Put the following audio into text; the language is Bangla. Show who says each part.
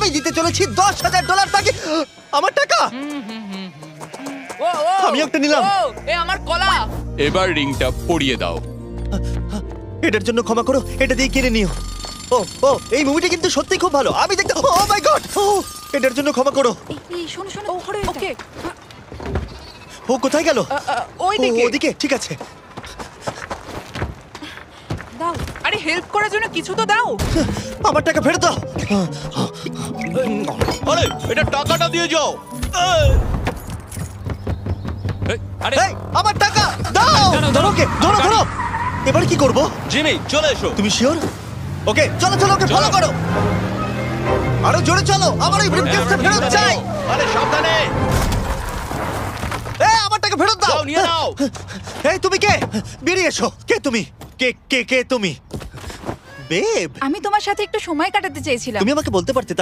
Speaker 1: আমি দিতে চলেছি $10,000 তাকে। আমার টাকা
Speaker 2: ও ও
Speaker 1: আমি একটা নিলাম।
Speaker 2: ও এ আমার কলা।
Speaker 3: এবার রিংটা পরিয়ে দাও।
Speaker 1: এটার জন্য ক্ষমা করো, এটা দিয়ে কিনে নিও। ও ও এই মুভিটা কিন্তু সত্যি খুব ভালো, আমি দেখতে। ও মাই গড, এটার জন্য ক্ষমা করো।
Speaker 4: এই শোনো শোনো
Speaker 2: ওকে
Speaker 1: ও কোথায় গেল?
Speaker 2: ওই
Speaker 1: ও,
Speaker 2: দিকে।
Speaker 1: ওদিকে, ঠিক আছে।
Speaker 4: দাও।
Speaker 2: আরে হেল্প করার জন্য কিছু তো দাও।
Speaker 1: আমার টাকা ফেরত দাও।
Speaker 5: আরে এটা টাকাটা দিয়ে যাও।
Speaker 3: আরে
Speaker 1: এই, আমার টাকা দাও। ধরো ওকে, ধরো ধরো। এবার কি করব?
Speaker 5: জিমি চলে এসো।
Speaker 1: তুমি শিওর? ওকে চলো চলো, ওকে ফলো করো। আরো জোরে চলো, আমার এই ব্রিফকেসটা ফেরত চাই।
Speaker 5: আরে সাবধানে।
Speaker 1: এই আমার টাকা ফেরত দাও।
Speaker 5: যাও নিয়ে নাও।
Speaker 1: এই তুমি কে? বেরিয়ে এসো। কে তুমি? কে কে কে তুমি? বেব,
Speaker 4: আমি তোমার সাথে একটু সময় কাটাতে চেয়েছিলাম।
Speaker 1: তুমি আমাকে বলতে পারতে তাহলে